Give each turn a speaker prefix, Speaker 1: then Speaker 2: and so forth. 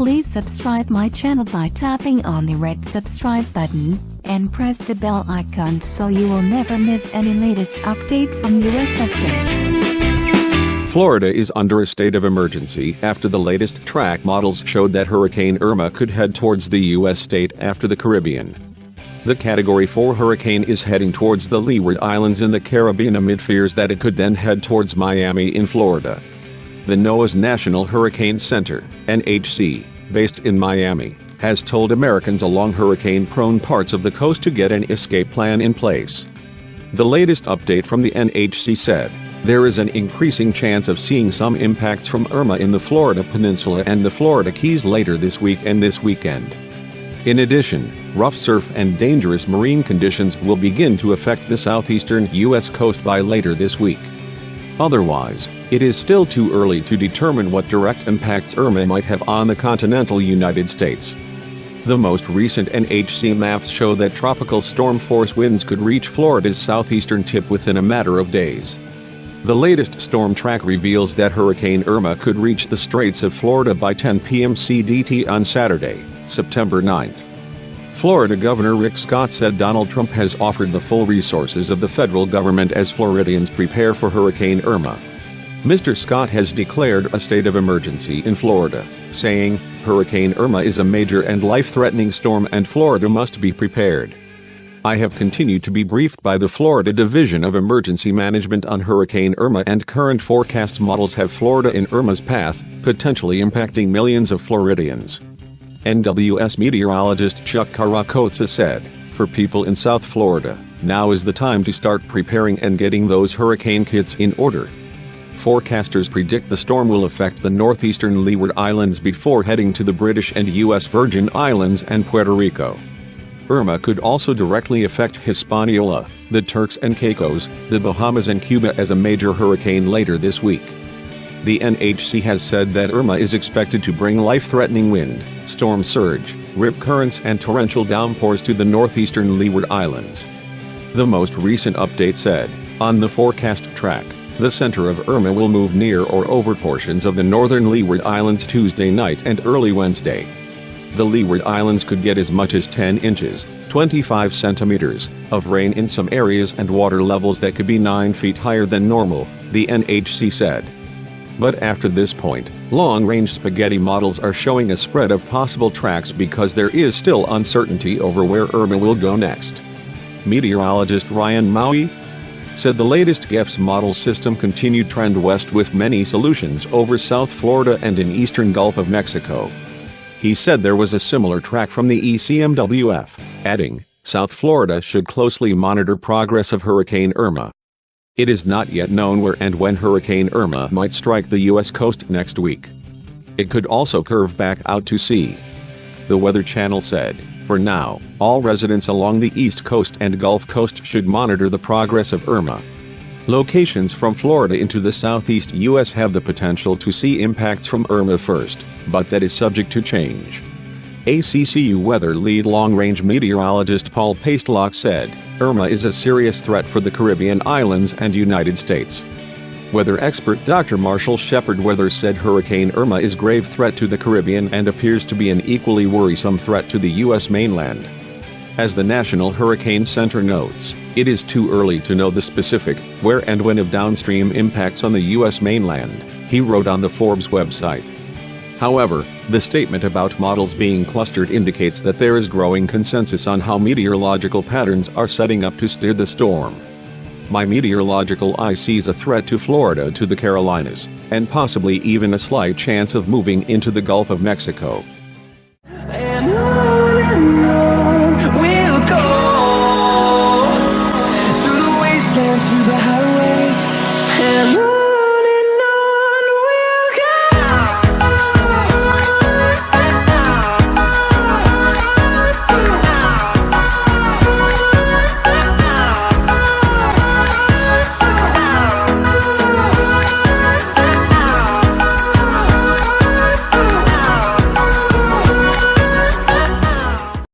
Speaker 1: Please subscribe my channel by tapping on the red subscribe button, and press the bell icon so you will never miss any latest update from US Update.
Speaker 2: Florida is under a state of emergency after the latest track models showed that Hurricane Irma could head towards the U.S. state after the Caribbean. The Category 4 hurricane is heading towards the Leeward Islands in the Caribbean amid fears that it could then head towards Miami in Florida. The NOAA's National Hurricane Center, NHC, based in Miami, has told Americans along hurricane-prone parts of the coast to get an escape plan in place. The latest update from the NHC said, there is an increasing chance of seeing some impacts from Irma in the Florida Peninsula and the Florida Keys later this week and this weekend. In addition, rough surf and dangerous marine conditions will begin to affect the southeastern U.S. coast by later this week. Otherwise, it is still too early to determine what direct impacts Irma might have on the continental United States. The most recent NHC maps show that tropical storm force winds could reach Florida's southeastern tip within a matter of days. The latest storm track reveals that Hurricane Irma could reach the Straits of Florida by 10 p.m. CDT on Saturday, September 9th. Florida Governor Rick Scott said Donald Trump has offered the full resources of the federal government as Floridians prepare for Hurricane Irma. Mr. Scott has declared a state of emergency in Florida, saying, Hurricane Irma is a major and life-threatening storm and Florida must be prepared. I have continued to be briefed by the Florida Division of Emergency Management on Hurricane Irma, and current forecast models have Florida in Irma's path, potentially impacting millions of Floridians. NWS meteorologist Chuck Caracozza said, for people in South Florida, now is the time to start preparing and getting those hurricane kits in order. Forecasters predict the storm will affect the northeastern Leeward Islands before heading to the British and U.S. Virgin Islands and Puerto Rico. Irma could also directly affect Hispaniola, the Turks and Caicos, the Bahamas and Cuba as a major hurricane later this week. The NHC has said that Irma is expected to bring life-threatening wind, storm surge, rip currents and torrential downpours to the northeastern Leeward Islands. The most recent update said, on the forecast track, the center of Irma will move near or over portions of the northern Leeward Islands Tuesday night and early Wednesday. The Leeward Islands could get as much as 10 inches, 25 centimeters, of rain in some areas and water levels that could be 9 feet higher than normal, the NHC said. But after this point, long-range spaghetti models are showing a spread of possible tracks because there is still uncertainty over where Irma will go next. Meteorologist Ryan Maui said the latest GEFS model system continued trend west with many solutions over South Florida and in eastern Gulf of Mexico. He said there was a similar track from the ECMWF, adding, South Florida should closely monitor progress of Hurricane Irma. It is not yet known where and when Hurricane Irma might strike the U.S. coast next week. It could also curve back out to sea. The Weather Channel said, for now, all residents along the East Coast and Gulf Coast should monitor the progress of Irma. Locations from Florida into the southeast U.S. have the potential to see impacts from Irma first, but that is subject to change. ACCU weather lead long-range meteorologist Paul Pastelock said, Irma is a serious threat for the Caribbean islands and United States. Weather expert Dr. Marshall Shepard Weather said Hurricane Irma is a grave threat to the Caribbean and appears to be an equally worrisome threat to the U.S. mainland. As the National Hurricane Center notes, it is too early to know the specific where and when of downstream impacts on the U.S. mainland, he wrote on the Forbes website. However, the statement about models being clustered indicates that there is growing consensus on how meteorological patterns are setting up to steer the storm. My meteorological eye sees a threat to Florida to the Carolinas, and possibly even a slight chance of moving into the Gulf of Mexico.